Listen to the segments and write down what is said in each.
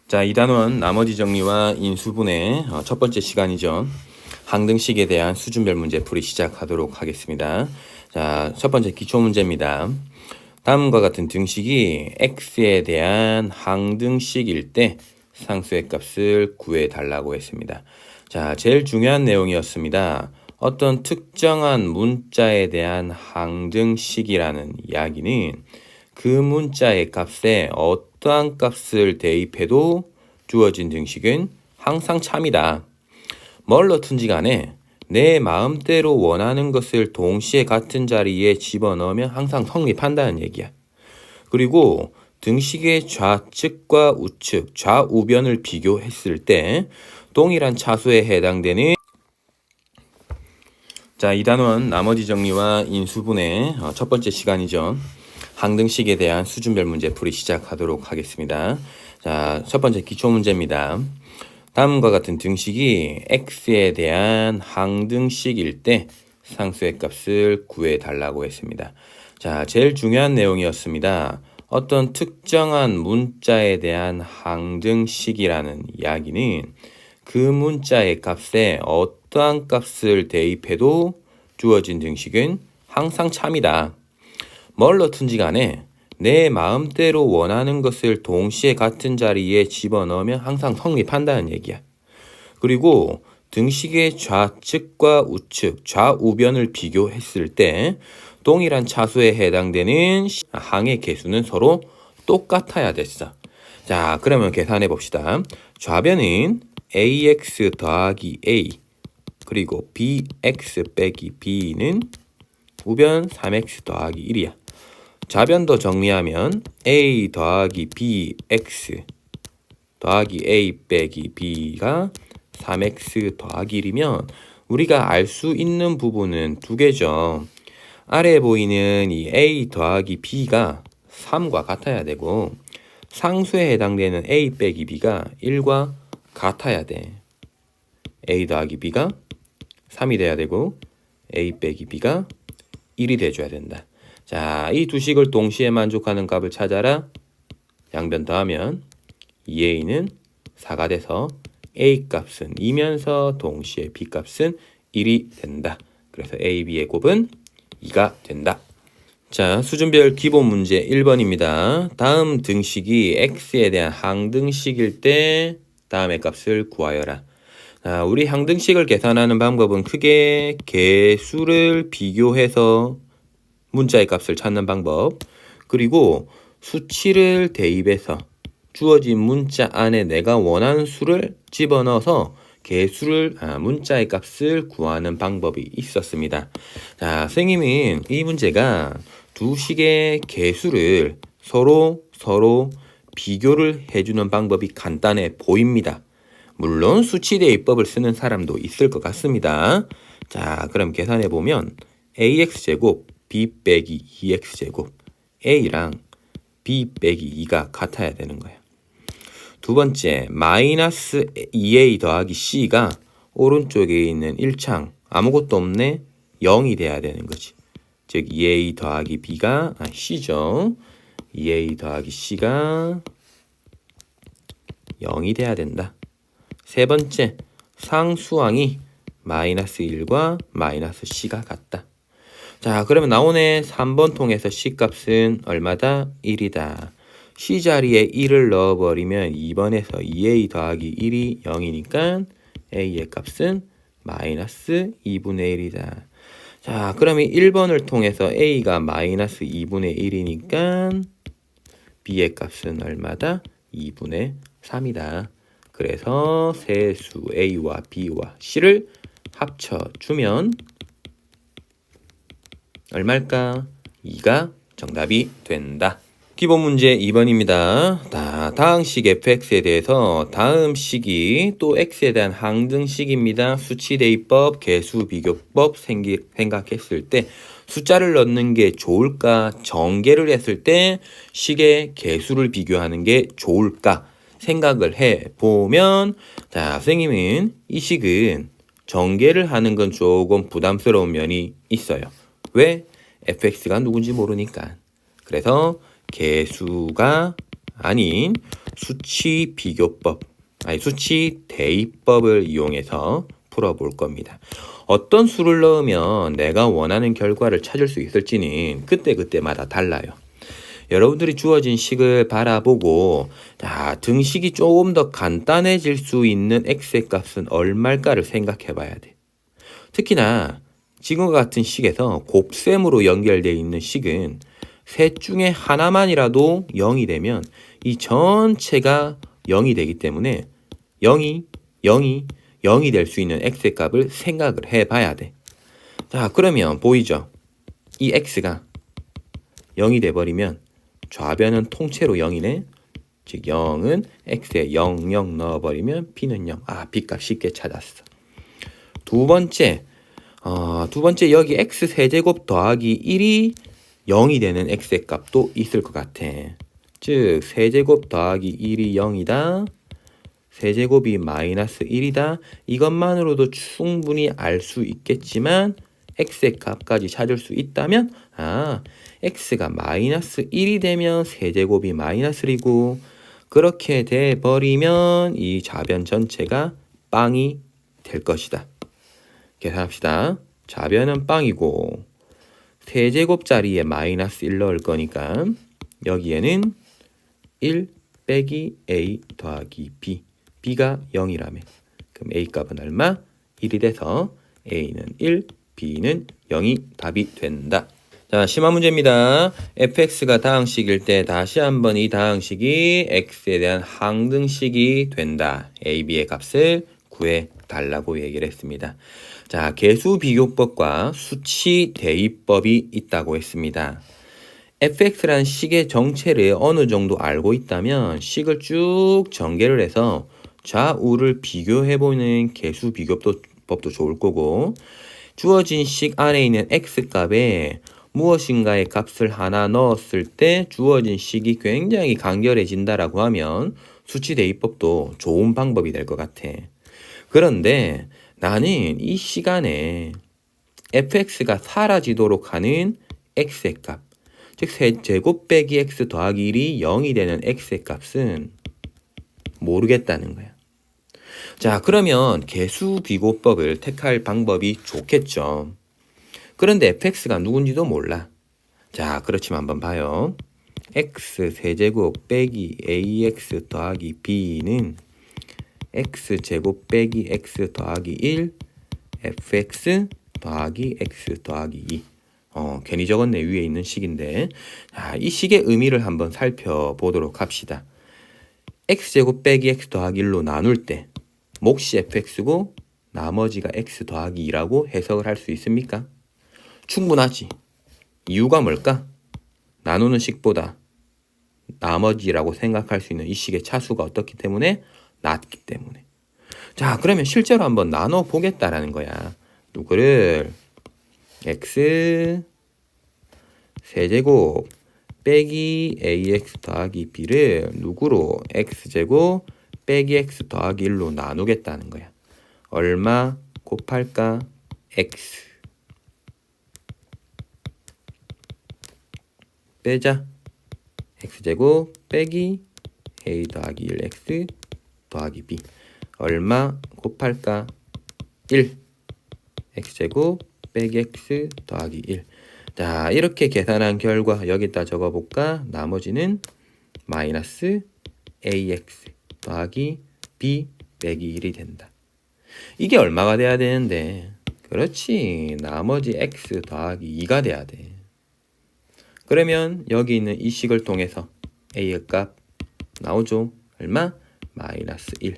자, 이 단원 나머지 정리와 인수분해 첫 번째 시간이죠. 항등식에 대한 수준별 문제 풀이 시작하도록 하겠습니다. 자, 첫 번째 기초 문제입니다. 다음과 같은 등식이 x에 대한 항등식일 때 상수의 값을 구해달라고 했습니다. 자, 제일 중요한 내용이었습니다. 어떤 특정한 문자에 대한 항등식이라는 이야기는 그 문자의 값에 어떠한 값을 대입해도 주어진 등식은 항상 참이다. 뭘 넣든지 간에 내 마음대로 원하는 것을 동시에 같은 자리에 집어넣으면 항상 성립한다는 얘기야. 그리고 등식의 좌측과 우측, 좌우변을 비교했을 때 동일한 차수에 해당되는 자, 이 단원 나머지 정리와 인수분해 첫 번째 시간이죠. 항등식에 대한 수준별 문제 풀이 시작하도록 하겠습니다. 자, 첫 번째 기초 문제입니다. 다음과 같은 등식이 x에 대한 항등식일 때 상수의 값을 구해달라고 했습니다. 자, 제일 중요한 내용이었습니다. 어떤 특정한 문자에 대한 항등식이라는 이야기는 그 문자의 값에 어떠한 값을 대입해도 주어진 등식은 항상 참이다. 뭘 넣든지 간에 내 마음대로 원하는 것을 동시에 같은 자리에 집어넣으면 항상 성립한다는 얘기야. 그리고 등식의 좌측과 우측, 좌우변을 비교했을 때 동일한 차수에 해당되는 항의 개수는 서로 똑같아야 됐어. 자, 그러면 계산해 봅시다. 좌변은 ax 더하기 a 그리고 bx 빼기 b는 우변 3x 더하기 1이야. 좌변도 정리하면 a 더하기 bx 더하기 a 빼기 b가 3x 더하기 1이면 우리가 알 수 있는 부분은 두 개죠. 아래에 보이는 이 a 더하기 b가 3과 같아야 되고 상수에 해당되는 a 빼기 b가 1과 같아야 돼. a 더하기 b가 3이 돼야 되고 a 빼기 b가 1이 돼줘야 된다. 자, 이 두 식을 동시에 만족하는 값을 찾아라. 양변 더하면 2a는 4가 돼서 a 값은 2면서 동시에 b 값은 1이 된다. 그래서 a, b의 곱은 2가 된다. 자, 수준별 기본 문제 1번입니다. 다음 등식이 x에 대한 항등식일 때 다음의 값을 구하여라. 자, 우리 항등식을 계산하는 방법은 크게 개수를 비교해서 문자의 값을 찾는 방법, 그리고 수치를 대입해서 주어진 문자 안에 내가 원하는 수를 집어넣어서 개수를 문자의 값을 구하는 방법이 있었습니다. 자, 선생님은 이 문제가 두 식의 개수를 서로 비교를 해주는 방법이 간단해 보입니다. 물론 수치 대입법을 쓰는 사람도 있을 것 같습니다. 자, 그럼 계산해 보면 ax제곱 b 빼기 2x제곱 a랑 b 빼기 2가 같아야 되는 거예요. 두 번째, 마이너스 2a 더하기 c가 오른쪽에 있는 1창 아무것도 없네 0이 돼야 되는 거지. 즉 2a 더하기 b가 c죠. 2a 더하기 c가 0이 돼야 된다. 세 번째, 상수항이 마이너스 1과 마이너스 c가 같다. 자, 그러면 나오네. 3번 통해서 c값은 얼마다? 1이다. c 자리에 1을 넣어버리면 2번에서 2a 더하기 1이 0이니까 a의 값은 마이너스 2분의 1이다. 자, 그러면 1번을 통해서 a가 마이너스 2분의 1이니까 b의 값은 얼마다? 2분의 3이다. 그래서 세수 a와 b와 c를 합쳐주면 얼마일까? 2가 정답이 된다. 기본 문제 2번입니다. 다항식 fx에 대해서 다음 식이 또 x에 대한 항등식입니다. 수치 대입법, 개수 비교법 생각했을 때 숫자를 넣는 게 좋을까? 전개를 했을 때 식의 개수를 비교하는 게 좋을까? 생각을 해보면 자, 선생님은 이 식은 전개를 하는 건 조금 부담스러운 면이 있어요. 왜? fx가 누군지 모르니까. 그래서 개수가 아닌 수치 비교법, 수치 대입법을 이용해서 풀어볼 겁니다. 어떤 수를 넣으면 내가 원하는 결과를 찾을 수 있을지는 그때그때마다 달라요. 여러분들이 주어진 식을 바라보고 등식이 조금 더 간단해질 수 있는 x의 값은 얼마일까를 생각해 봐야 돼. 특히나 지금과 같은 식에서 곱셈으로 연결되어 있는 식은 셋 중에 하나만이라도 0이 되면 이 전체가 0이 되기 때문에 0이 될 수 있는 x의 값을 생각을 해봐야 돼. 자, 그러면 보이죠? 이 x가 0이 돼버리면 좌변은 통째로 0이네. 즉 0은 x에 0, 0 넣어버리면 b는 0. b값 쉽게 찾았어. 두 번째 여기 x 세제곱 더하기 1이 0이 되는 x의 값도 있을 것 같아. 즉 세제곱 더하기 1이 0이다. 세제곱이 마이너스 1이다. 이것만으로도 충분히 알 수 있겠지만 x의 값까지 찾을 수 있다면 x가 마이너스 1이 되면 세제곱이 마이너스 1이고 그렇게 돼버리면 이 좌변 전체가 빵이 될 것이다. 계산합시다. 좌변은 빵이고 세제곱 자리에 마이너스 1 넣을 거니까 여기에는 1 빼기 a 더하기 b, b가 0이라면 그럼 a 값은 얼마? 1이 돼서 a는 1, b는 0이 답이 된다. 자, 심화 문제입니다. fx가 다항식일 때 다시 한번 이 다항식이 x에 대한 항등식이 된다. a, b의 값을 구해 달라고 얘기를 했습니다. 자, 개수 비교법과 수치 대입법이 있다고 했습니다. fx라는 식의 정체를 어느 정도 알고 있다면 식을 쭉 전개를 해서 좌우를 비교해보는 개수 비교법도 좋을 거고 주어진 식 안에 있는 x값에 무엇인가의 값을 하나 넣었을 때 주어진 식이 굉장히 간결해진다라고 하면 수치 대입법도 좋은 방법이 될 것 같아. 그런데 나는 이 시간에 fx가 사라지도록 하는 x의 값, 즉 세제곱 빼기 x 더하기 1이 0이 되는 x의 값은 모르겠다는 거야. 자, 그러면 개수 비교법을 택할 방법이 좋겠죠. 그런데 fx가 누군지도 몰라. 자, 그렇지만 한번 봐요. x 세제곱 빼기 ax 더하기 b는 x제곱 빼기 x 더하기 1 fx 더하기 x 더하기 2. 괜히 적었네. 위에 있는 식인데. 자, 이 식의 의미를 한번 살펴보도록 합시다. x제곱 빼기 x 더하기 1로 나눌 때 몫이 fx고 나머지가 x 더하기 2라고 해석을 할 수 있습니까? 충분하지. 이유가 뭘까? 나누는 식보다 나머지라고 생각할 수 있는 이 식의 차수가 어떻기 때문에? 낮기 때문에. 자, 그러면 실제로 한번 나눠 보겠다라는 거야. 누구를? x 세제곱 빼기 ax 더하기 b를 누구로? x제곱 빼기 x 더하기 1로 나누겠다는 거야. 얼마 곱할까? x 빼자. x제곱 빼기 a 더하기 1x 더하기 b. 얼마 곱할까? 1. x제곱 빼기 x 더하기 1. 자, 이렇게 계산한 결과 여기다 적어볼까? 나머지는 마이너스 ax 더하기 b 빼기 1이 된다. 이게 얼마가 돼야 되는데? 그렇지. 나머지 x 더하기 2가 돼야 돼. 그러면 여기 있는 이 식을 통해서 a의 값 나오죠? 얼마? 마이너스 1.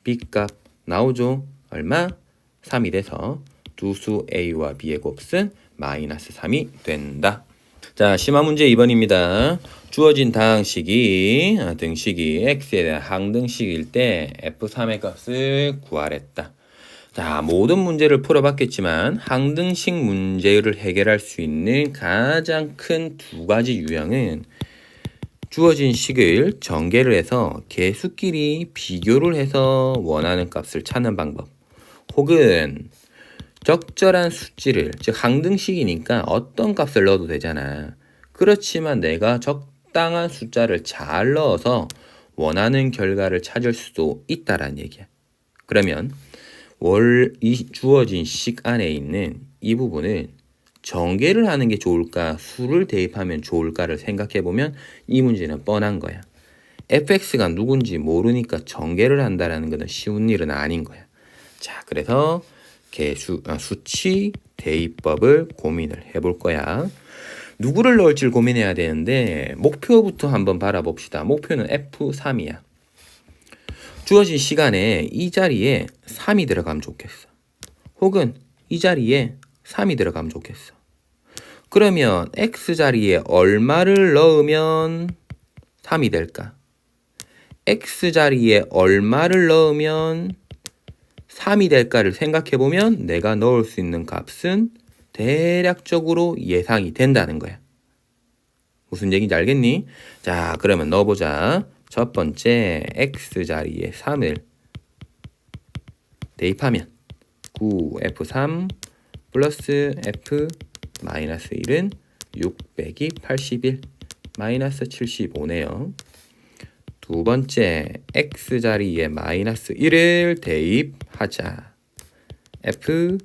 b 값 나오죠? 얼마? 3이 돼서 두 수 a와 b의 곱은 마이너스 3이 된다. 자, 심화 문제 2번입니다. 주어진 다항식이 등식이 x에 대한 항등식일 때 f3의 값을 구하랬다. 자, 모든 문제를 풀어봤겠지만 항등식 문제를 해결할 수 있는 가장 큰 두 가지 유형은 주어진 식을 전개를 해서 개수끼리 비교를 해서 원하는 값을 찾는 방법, 혹은 적절한 수치를, 즉 항등식이니까 어떤 값을 넣어도 되잖아. 그렇지만 내가 적당한 숫자를 잘 넣어서 원하는 결과를 찾을 수도 있다라는 얘기야. 그러면 이 주어진 식 안에 있는 이 부분을 전개를 하는 게 좋을까, 수를 대입하면 좋을까를 생각해 보면 이 문제는 뻔한 거야. fx가 누군지 모르니까 전개를 한다라는 것은 쉬운 일은 아닌 거야. 자, 그래서 수치 대입법을 고민을 해볼 거야. 누구를 넣을지 고민해야 되는데 목표부터 한번 바라봅시다. 목표는 F3이야. 주어진 시간에 이 자리에 3이 들어가면 좋겠어. 혹은 이 자리에 3이 들어가면 좋겠어. 그러면 X자리에 얼마를 넣으면 3이 될까? X자리에 얼마를 넣으면 3이 될까를 생각해보면 내가 넣을 수 있는 값은 대략적으로 예상이 된다는 거야. 무슨 얘기인지 알겠니? 자, 그러면 넣어보자. 첫 번째 X자리에 3을 대입하면 9F3 플러스 F 마이너스 1은 6 빼기 81 마이너스 75네요. 두 번째 X자리에 마이너스 1을 대입하자. F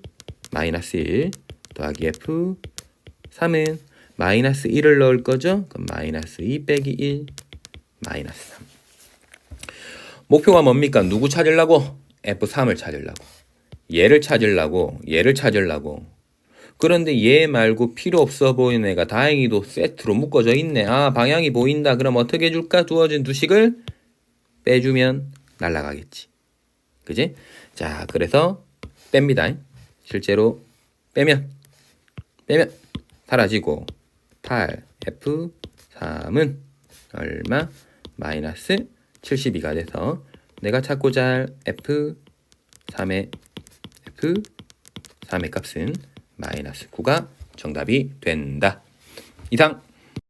마이너스 1 더하기 F 3은 마이너스 1을 넣을 거죠? 그럼 마이너스 2 빼기 1 마이너스 3. 목표가 뭡니까? 누구 찾으려고? F3을 찾으려고. 얘를 찾으려고. 그런데 얘 말고 필요 없어 보이는 애가 다행히도 세트로 묶어져 있네. 아, 방향이 보인다. 그럼 어떻게 해줄까? 주어진 두 식을 빼주면 날아가겠지. 그지? 자, 그래서 뺍니다. 실제로 빼면 사라지고 8F3은 얼마? 마이너스 72가 돼서 내가 찾고자 할 F3의 값은 마이너스 9가 정답이 된다. 이상